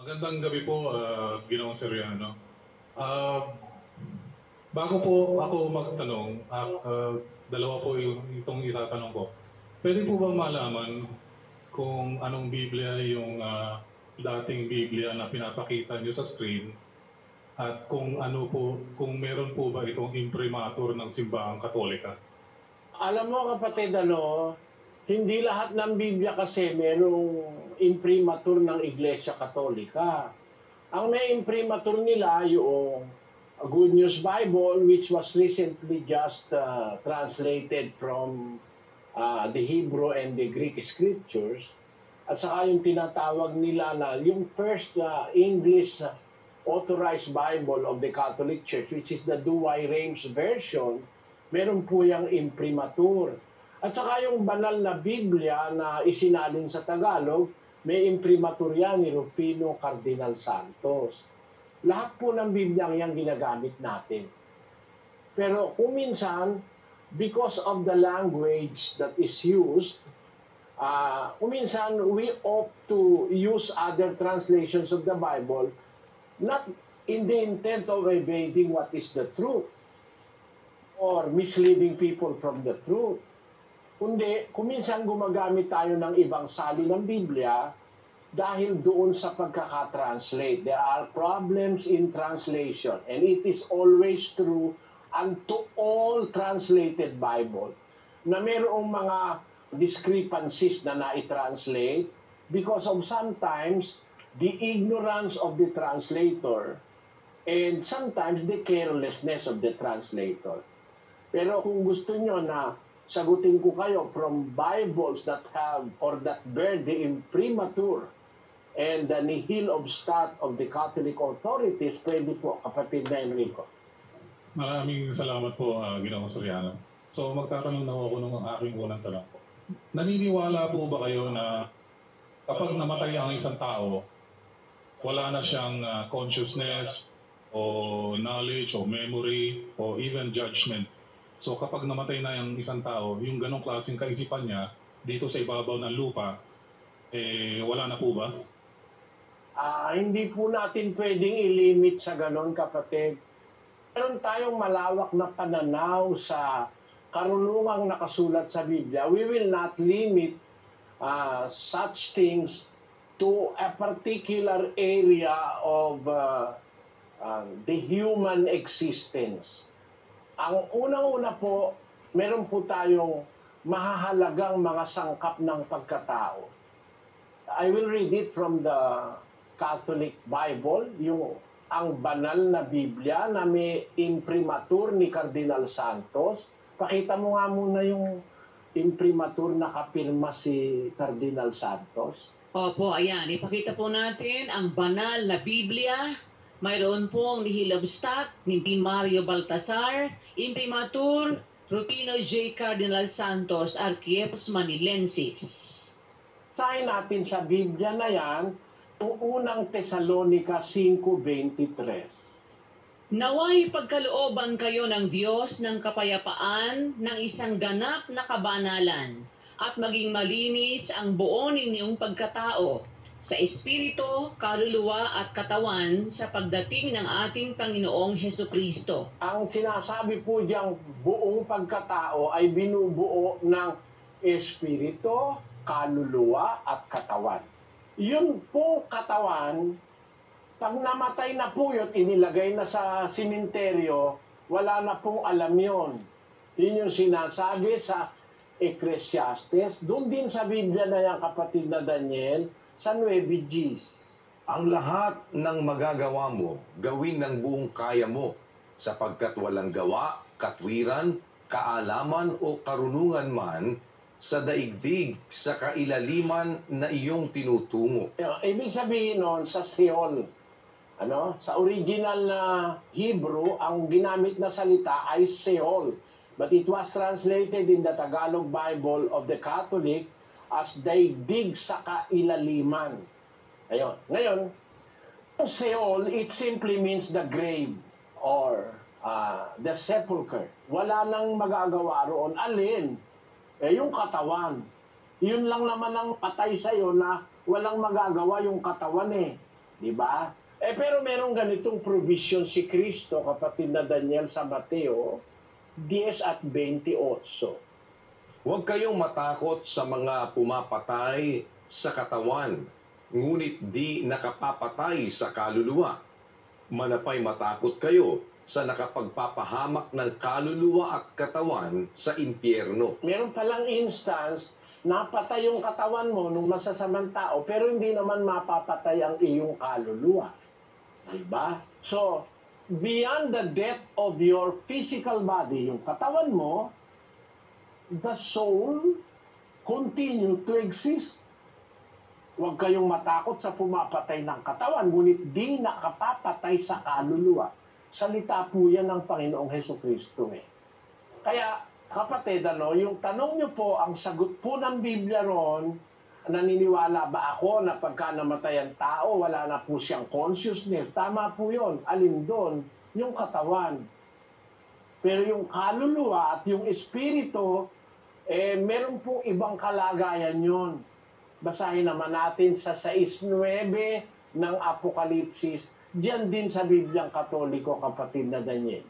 Magandang gabi po, Ginoong Soriano. Ah, Bago po ako magtanong, dalawa po itong itatanong ko. Pwede po ba malaman kung anong Biblia yung dating Biblia na pinapakita niyo sa screen at kung ano po, kung meron po ba itong imprimatur ng Simbahang Katolika? Alam mo kapatid, hindi lahat ng Biblia kasi merong imprimatur ng Iglesia Katolika. Ang may imprimatur nila yung Good News Bible, which was recently just translated from the Hebrew and the Greek scriptures. At saka yung tinatawag nila na yung first English authorized Bible of the Catholic Church, which is the Douay-Rheims version, meron po yung imprimatur. At saka yung banal na Biblia na isinalin sa Tagalog, may imprimatur yan ni Rufino Cardinal Santos. Lahat po ng Biblia yan ginagamit natin. Pero kung minsan, because of the language that is used, kung minsan we opt to use other translations of the Bible, not in the intent of evading what is the truth or misleading people from the truth. Kundi, kung minsan gumagamit tayo ng ibang sali ng Biblia dahil doon sa pagkakatranslate. There are problems in translation and it is always true unto all translated Bible na mayroong mga discrepancies na na-translate because of sometimes the ignorance of the translator and sometimes the carelessness of the translator. Pero kung gusto nyo na sagutin ko kayo from Bibles that have or that bear the imprimatur and the nihil obstat of the Catholic authorities, pwede po, kapatid na Enrico. Maraming salamat po, Ginoong Soriano. So magtatanong na ako ng aking unang tanong po. Naniniwala po ba kayo na kapag namatay ang isang tao, wala na siyang consciousness o knowledge o memory o even judgment? So kapag namatay na yung isang tao, yung ganong klaseng kaisipan niya dito sa ibabaw ng lupa, wala na po ba? Hindi po natin pwedeng ilimit sa ganon, kapatid. Meron tayong malawak na pananaw sa karunungang nakasulat sa Biblia. We will not limit such things to a particular area of the human existence. Ang unang-una po, meron po tayong mahahalagang mga sangkap ng pagkatao. I will read it from the Catholic Bible, ang banal na Biblia na may imprimatur ni Cardinal Santos. Pakita mo nga muna yung imprimatur na kapirma si Cardinal Santos. Opo, ayan. Ipakita po natin ang banal na Biblia. Mayroon pong nihil obstat ni Mario Baltasar, imprimatur Rufino J. Cardinal Santos, Arquiepos Manilensis. Sahin natin sa Biblia na yan, ang unang Tesalonica 5:23. Naway pagkalooban kayo ng Diyos ng kapayapaan ng isang ganap na kabanalan at maging malinis ang buo ninyong pagkatao sa espiritu, kaluluwa at katawan sa pagdating ng ating Panginoong Hesukristo. Ang sinasabi po diyang buong pagkatao ay binubuo ng espiritu, kaluluwa at katawan. Yung pong katawan, pag namatay na po yun, inilagay na sa simenteryo, wala na pong alam yun. Yun yung sinasabi sa Ecclesiastes. Doon din sa Biblia na yan, kapatid na Daniel, sa 9 Gs. Ang lahat ng magagawa mo, gawin ng buong kaya mo, sapagkat walang gawa, katwiran, kaalaman o karunungan man sa daigdig sa kailaliman na iyong tinutungo. Ibig sabihin nun, sa Seol, sa original na Hebrew, ang ginamit na salita ay Seol. But it was translated in the Tagalog Bible of the Catholic as daigdig sa kailaliman. Ayun. Ngayon, Seol, it simply means the grave or the sepulcher. Wala nang magagawa roon. Alin? Yung katawan. Yun lang naman ang patay sa'yo na walang magagawa yung katawan . Di ba? Pero merong ganitong provision si Kristo, kapatid na Daniel, sa Mateo 10 at 28. Huwag kayong matakot sa mga pumapatay sa katawan, ngunit di nakapapatay sa kaluluwa. Manapay matakot kayo sa nakapagpapahamak ng kaluluwa at katawan sa impyerno. Meron palang instance, napatay yung katawan mo nung masasamang tao, pero hindi naman mapapatay ang iyong kaluluwa. Diba? So, beyond the death of your physical body, yung katawan mo, the soul continue to exist. Huwag kayong matakot sa pumapatay ng katawan, ngunit di nakapapatay sa kaluluwa. Salita po yan ng Panginoong Hesukristo eh. Kaya, kapatid, yung tanong niyo po, ang sagot po ng Biblia ron, naniniwala ba ako na pagka namatay ang tao, wala na po siyang consciousness? Tama po yun. Alin doon? Yung katawan. Pero yung kaluluwa at yung espiritu, meron pong ibang kalagayan yon. Basahin naman natin sa 6:9 ng Apokalipsis. Diyan din sa Bibliang Katoliko, kapatid na Daniel.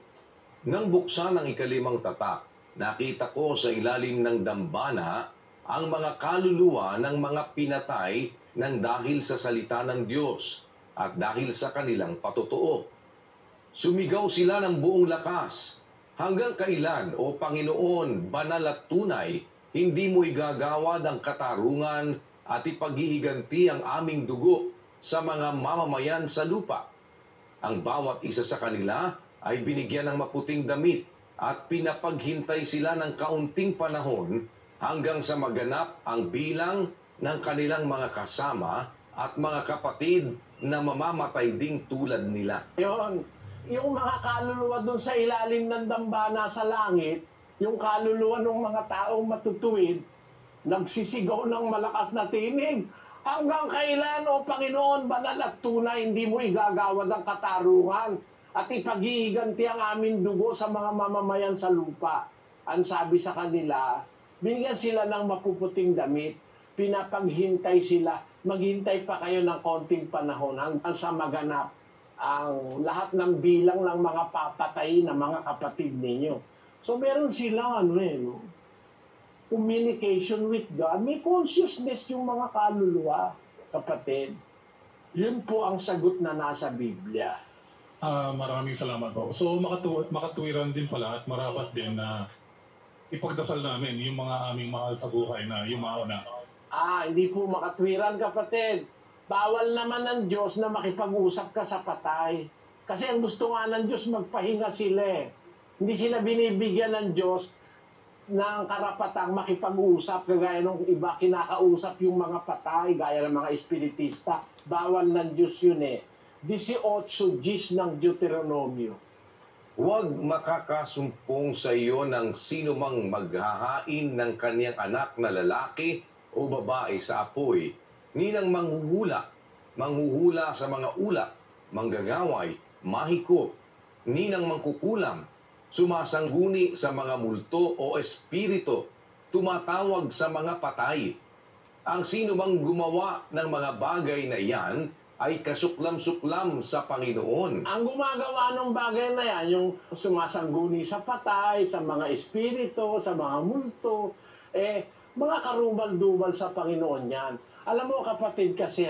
Nang buksan ang ikalimang tatak, nakita ko sa ilalim ng dambana ang mga kaluluwa ng mga pinatay ng dahil sa salita ng Diyos at dahil sa kanilang patotoo. Sumigaw sila ng buong lakas, "Hanggang kailan, O Panginoon, banal at tunay, hindi mo igagawad ang katarungan at ipaghihiganti ang aming dugo sa mga mamamayan sa lupa?" Ang bawat isa sa kanila ay binigyan ng maputing damit at pinapaghintay sila ng kaunting panahon hanggang sa maganap ang bilang ng kanilang mga kasama at mga kapatid na mamamatay ding tulad nila. Yun, yung mga kaluluwa doon sa ilalim ng dambana sa langit, yung kaluluwa ng mga taong matutuwid, nagsisigaw ng malakas na tinig, "Hanggang kailan, O Panginoon, banal at tunay, hindi mo igagawad ang katarungan at ipaghihiganti ang aming dugo sa mga mamamayan sa lupa?" Ang sabi sa kanila, binigyan sila ng mapuputing damit, pinapaghintay sila, maghintay pa kayo ng konting panahon hanggang sa maganap ang lahat ng bilang ng mga papatay na mga kapatid ninyo. So meron silang communication with God. May consciousness yung mga kaluluwa, kapatid. Yun po ang sagot na nasa Biblia. Maraming salamat po. So makatuwiran din pala at marapat din na ipagdasal namin yung mga aming mahal sa buhay na yumao na. Hindi po makatwiran, kapatid. Bawal naman ng Diyos na makipag-usap ka sa patay. Kasi ang gusto nga ng Diyos, magpahinga sila eh. Hindi sila binibigyan ng Diyos ng karapatang makipag-usap, kagaya ng iba, kinakausap yung mga patay, gaya ng mga espiritista. Bawal ng Diyos yun eh. 18:10 ng Deuteronomio. Huwag makakasumpong sa iyo ng sino mang maghahain ng kaniyang anak na lalaki o babae sa apoy, ninang manghuhula sa mga ulap, manggagaway, mahiko, ninang mangkukulam, sumasangguni sa mga multo o espiritu, tumatawag sa mga patay. Ang sino mang gumawa ng mga bagay na iyan ay kasuklam-suklam sa Panginoon. Ang gumagawa ng bagay na yan, yung sumasangguni sa patay, sa mga espiritu, sa mga multo, mga karumal-dumal sa Panginoon yan. Alam mo, kapatid, kasi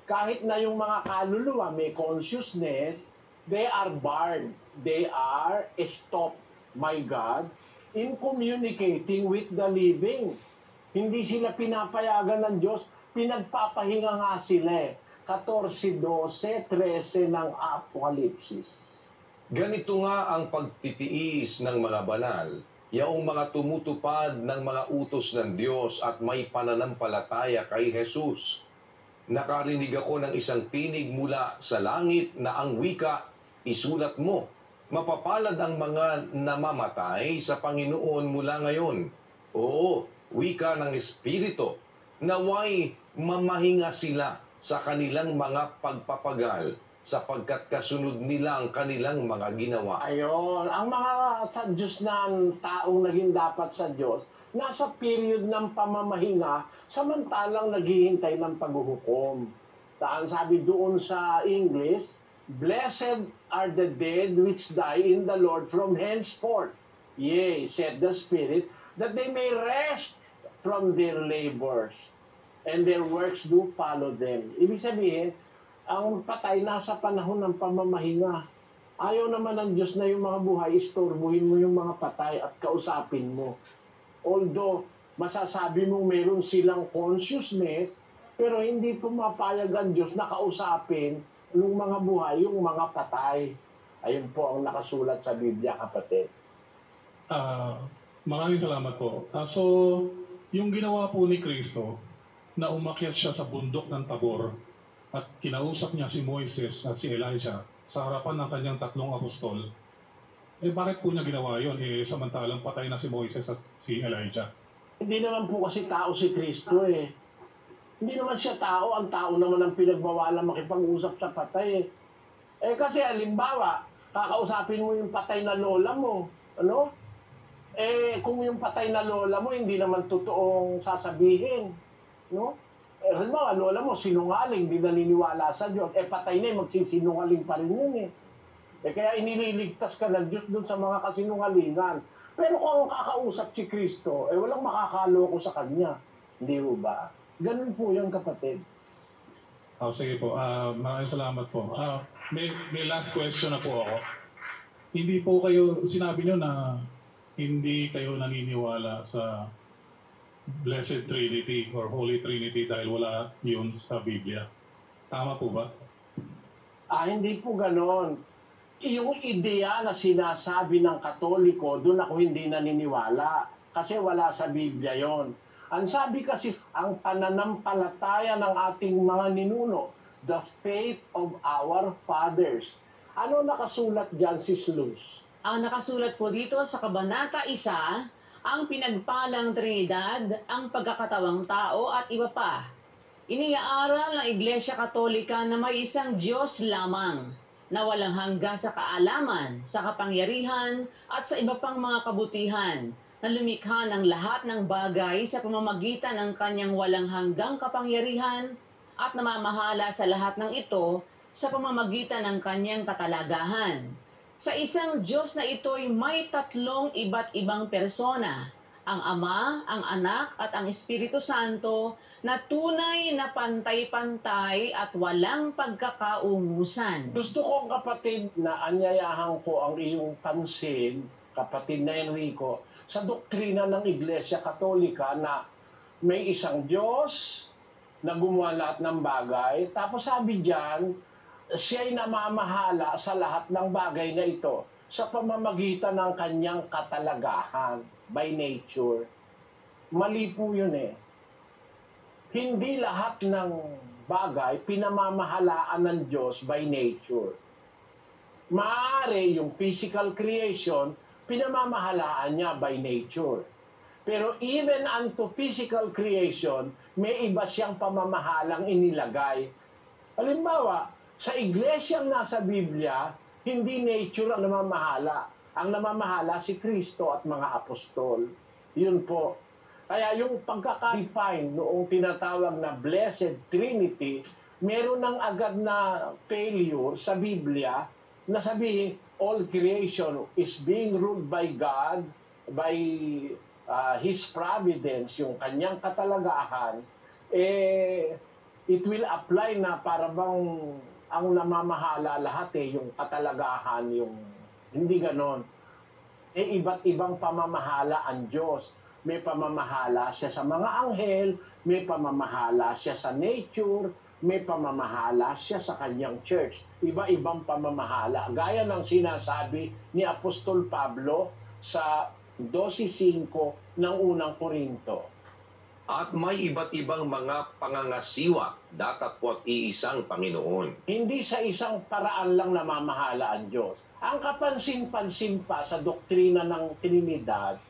kahit na yung mga kaluluwa may consciousness, they are barred. They are stopped by God in communicating with the living. Hindi sila pinapayagan ng Diyos, pinagpapahinga nga sila 14:12-13 ng Apokalipsis. Ganito nga ang pagtitiis ng mga banal, yaong mga tumutupad ng mga utos ng Diyos at may pananampalataya kay Jesus. Nakarinig ako ng isang tinig mula sa langit na ang wika, "Isulat mo, mapapalad ang mga namamatay sa Panginoon mula ngayon." Oo, wika ng Espiritu, naway mamahinga sila sa kanilang mga pagpapagal sapagkat kasunod nila ang kanilang mga ginawa. Ayun, ang mga sa Diyos na taong naging dapat sa Diyos, nasa period ng pamamahinga, samantalang naghihintay ng paghuhukom. Ang sabi doon sa English, "Blessed are the dead which die in the Lord from henceforth. Yea, said the Spirit, that they may rest from their labors, and their works do follow them." Ibig sabihin, ang patay nasa panahon ng pamamahinga. Ayaw naman ng Diyos na yung mga buhay, istorbuhin mo yung mga patay at kausapin mo. Although, masasabi mong meron silang consciousness, pero hindi pumapayag ang Diyos na kausapin ng mga buhay, yung mga patay. Ayun po ang nakasulat sa Biblia, kapatid. Maraming salamat po. So, yung ginawa po ni Kristo, na umakyat siya sa bundok ng Tabor at kinausap niya si Moises at si Elijah sa harapan ng kanyang 3 apostol, bakit po niya ginawa yun? Samantalang patay na si Moises at si Elijah. Hindi naman po kasi tao si Kristo eh. Hindi naman siya tao. Ang tao naman ang pinagbawalan makipag-usap sa patay eh. Kasi halimbawa, kakausapin mo yung patay na lola mo. Ano? Kung yung patay na lola mo, hindi naman totoong sasabihin. No? Halimbawa, lola mo, sinungaling, hindi naniniwala sa Diyos. Patay na, magsisinungaling pa rin yun eh. Kaya inililigtas ka ng Diyos dun sa mga kasinungalingan. Pero kung kakausap si Kristo, walang makakaloko sa Kanya. Hindi ho ba? Ganun po yung kapatid. Sige po. Maraming salamat po. May last question na po ako. Hindi po kayo, sinabi nyo na hindi kayo naniniwala sa Blessed Trinity or Holy Trinity dahil wala yun sa Biblia. Tama po ba? Hindi po ganon. Yung ideya na sinasabi ng Katoliko, doon ako hindi naniniwala. Kasi wala sa Biblia yon. Ang sabi kasi, ang pananampalataya ng ating mga ninuno, the faith of our fathers. Ano nakasulat dyan, Sis Luz? Ang nakasulat po dito sa Kabanata 1, ang pinagpalang Trinidad, ang pagkakatawang tao at iba pa. Iniaaral ng Iglesia Katolika na may isang Diyos lamang na walang hangga sa kaalaman, sa kapangyarihan at sa iba pang mga kabutihan na lumikha ng lahat ng bagay sa pamamagitan ng kanyang walang hanggang kapangyarihan at namamahala sa lahat ng ito sa pamamagitan ng kanyang katalagahan. Sa isang Diyos na ito'y may 3 iba't ibang persona, ang Ama, ang Anak at ang Espiritu Santo na tunay na pantay-pantay at walang pagkakaungusan. Gusto kong kapatid na anyayahan ko ang iyong pansin, kapatid na Enrico, sa doktrina ng Iglesia Katolika na may isang Diyos na gumawa lahat ng bagay. Tapos sabi diyan, siya'y namamahala sa lahat ng bagay na ito sa pamamagitan ng kanyang katalagahan by nature. Mali po yun eh. Hindi lahat ng bagay pinamamahalaan ng Diyos by nature. Maaari yung physical creation, pinamamahalaan niya by nature. Pero even unto physical creation, may iba siyang pamamahalang inilagay. Halimbawa, sa iglesyang nasa Biblia, hindi nature ang namamahala. Ang namamahala si Kristo at mga apostol. Yun po. Kaya yung pagkaka-define noong tinatawag na Blessed Trinity, meron ng agad na failure sa Biblia na sabihin, all creation is being ruled by God, by His providence, yung kanyang katalagahan, it will apply na para bang ang namamahala lahat yung katalagahan, yung hindi ganon. Iba't ibang pamamahala ang Diyos. May pamamahala siya sa mga anghel, may pamamahala siya sa nature, may pamamahala siya sa kanyang church. Iba-ibang pamamahala. Gaya ng sinasabi ni Apostol Pablo sa 12:5 ng unang Korinto. At may iba't ibang mga pangangasiwa, datapwat iisang Panginoon. Hindi sa isang paraan lang namamahala ang Diyos. Ang kapansin-pansin pa sa doktrina ng Trinidad,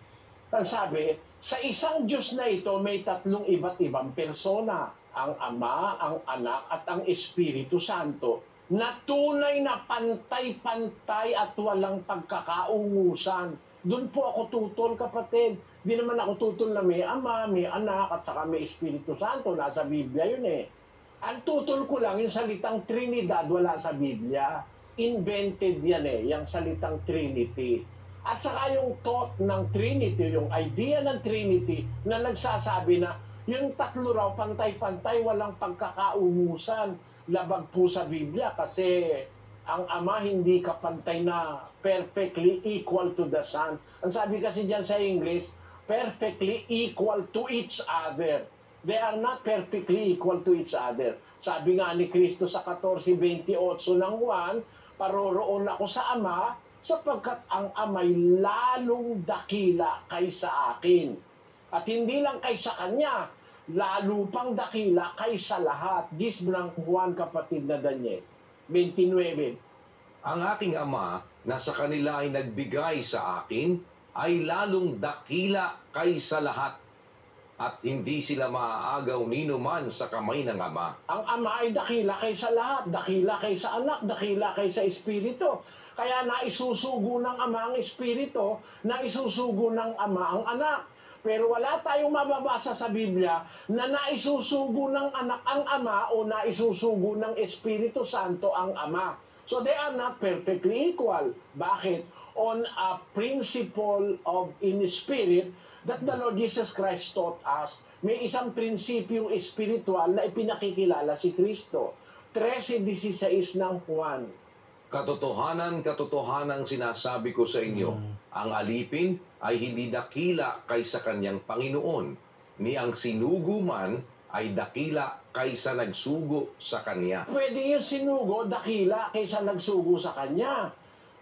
ang sabi, sa isang Diyos na ito may 3 iba't ibang persona. Ang Ama, ang Anak at ang Espiritu Santo na tunay na pantay-pantay at walang pagkakaungusan. Doon po ako tutol, kapatid. Di naman ako tutol na may Ama, may Anak at saka may Espiritu Santo. Nasa Biblia yun eh. Ang tutol ko lang, yung salitang Trinidad wala sa Biblia. Invented yan yung salitang Trinity. At saka yung thought ng Trinity, yung idea ng Trinity na nagsasabi na yung tatlo raw pantay-pantay, walang pagkakaumusan. Labag po sa Biblia kasi ang Ama hindi kapantay na perfectly equal to the Son. Ang sabi kasi diyan sa English, perfectly equal to each other. They are not perfectly equal to each other. Sabi nga ni Kristo sa 14:28 ng Juan, paroroon ako sa Ama sapagkat ang Ama'y lalong dakila kaysa akin. At hindi lang kaysa Kanya, lalo pang dakila kaysa lahat. Dis ng Juan, kapatid na Daniel. 29. Ang aking Ama na sa kanila ay nagbigay sa akin ay lalong dakila kaysa lahat at hindi sila maaagaw nino man sa kamay ng Ama. Ang Ama ay dakila kaysa lahat, dakila kaysa Anak, dakila kaysa Espiritu. Kaya naisusugo ng Ama ang Espiritu, naisusugo ng Ama ang Anak. Pero wala tayong mababasa sa Biblia na naisusugo ng Anak ang Ama o naisusugo ng Espiritu Santo ang Ama. So they are not perfectly equal. Bakit? On a principle of in spirit that the Lord Jesus Christ taught us, may isang prinsipyong espiritual na ipinakikilala si Kristo. 13:16 ng Juan. Katotohanan sinasabi ko sa inyo, ang alipin ay hindi dakila kaysa kanyang Panginoon, ni ang sinugo man ay dakila kaysa nagsugo sa kanya. Pwede yung sinugo, dakila, kaysa nagsugo sa kanya.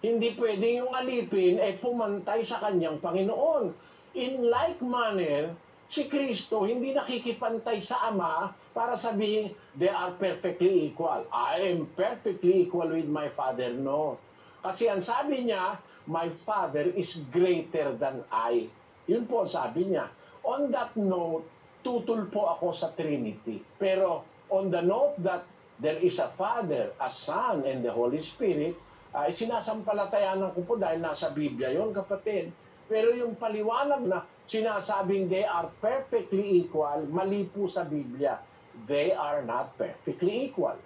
Hindi pwede yung alipin ay pumantay sa kanyang Panginoon. In like manner, si Kristo hindi nakikipantay sa Ama para sabihin, they are perfectly equal. I am perfectly equal with my Father. No. Kasi ang sabi niya, my Father is greater than I. Yun po ang sabi niya. On that note, tutol po ako sa Trinity. Pero on the note that there is a Father, a Son, and the Holy Spirit, sinasampalatayanan ko po dahil nasa Biblia yon, kapatid. Pero yung paliwanag na sinasabing they are perfectly equal, mali po sa Biblia. They are not perfectly equal.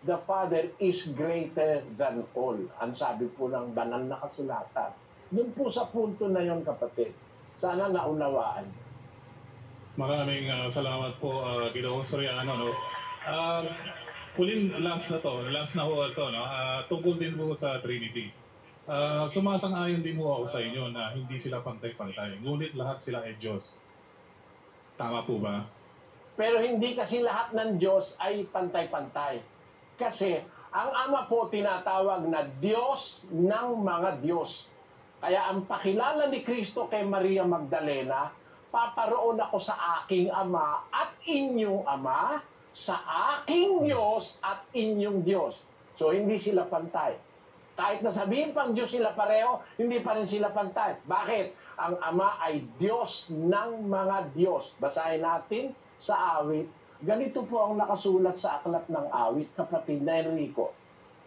The Father is greater than all. Ang sabi po ng banal na kasulatan. Doon po sa punto na yon, kapatid. Sana naunawaan. Maraming salamat po, Ginoong Soriano. No? Last na ho ito, no? Tungkol din po sa Trinity. Sumasang-ayon din po ako sa inyo na hindi sila pantay-pantay. Ngunit lahat sila ay Diyos. Tama po ba? Pero hindi kasi lahat ng Diyos ay pantay-pantay. Kasi ang Ama po tinatawag na Diyos ng mga Diyos. Kaya ang pakilala ni Kristo kay Maria Magdalena, paparoon ako sa aking Ama at inyong Ama, sa aking Diyos at inyong Diyos. So hindi sila pantay. Kahit na sabihin pang Diyos sila pareho, hindi pa rin sila pantay. Bakit? Ang Ama ay Diyos ng mga Diyos. Basahin natin sa awit. Ganito po ang nakasulat sa aklat ng awit, kapatid na Enrico.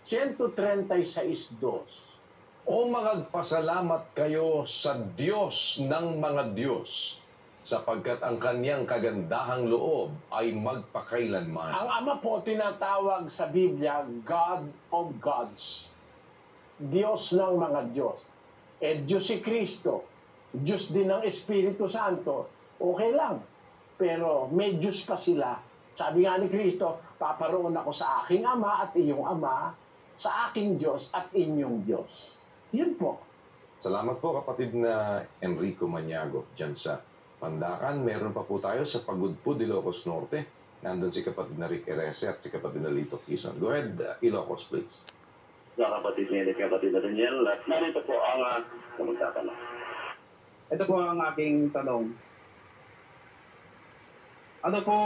136:2. O magpasalamat kayo sa Diyos ng mga Diyos, sapagkat ang kanyang kagandahang loob ay magpakailanman. Ang Ama po tinatawag sa Biblia, God of Gods. Diyos ng mga Diyos. Diyos si Kristo. Diyos din ng Espiritu Santo. Okay lang. Pero may Diyos pa sila. Sabi nga ni Kristo, paparoon ako sa aking Ama at iyong Ama, sa aking Diyos at inyong Diyos. Yun po. Salamat po kapatid na Enrico Maniago dyan sa Pandakan. Meron pa po tayo sa Pagudpud, Ilocos Norte. Nandun si kapatid na Rick Erese at si kapatid na Lito Quezon. Go ahead, Ilocos, please. Kapatid ni kapatid na Daniel, at narito po ang magtatanong. Ito po ang aking tanong. Ano po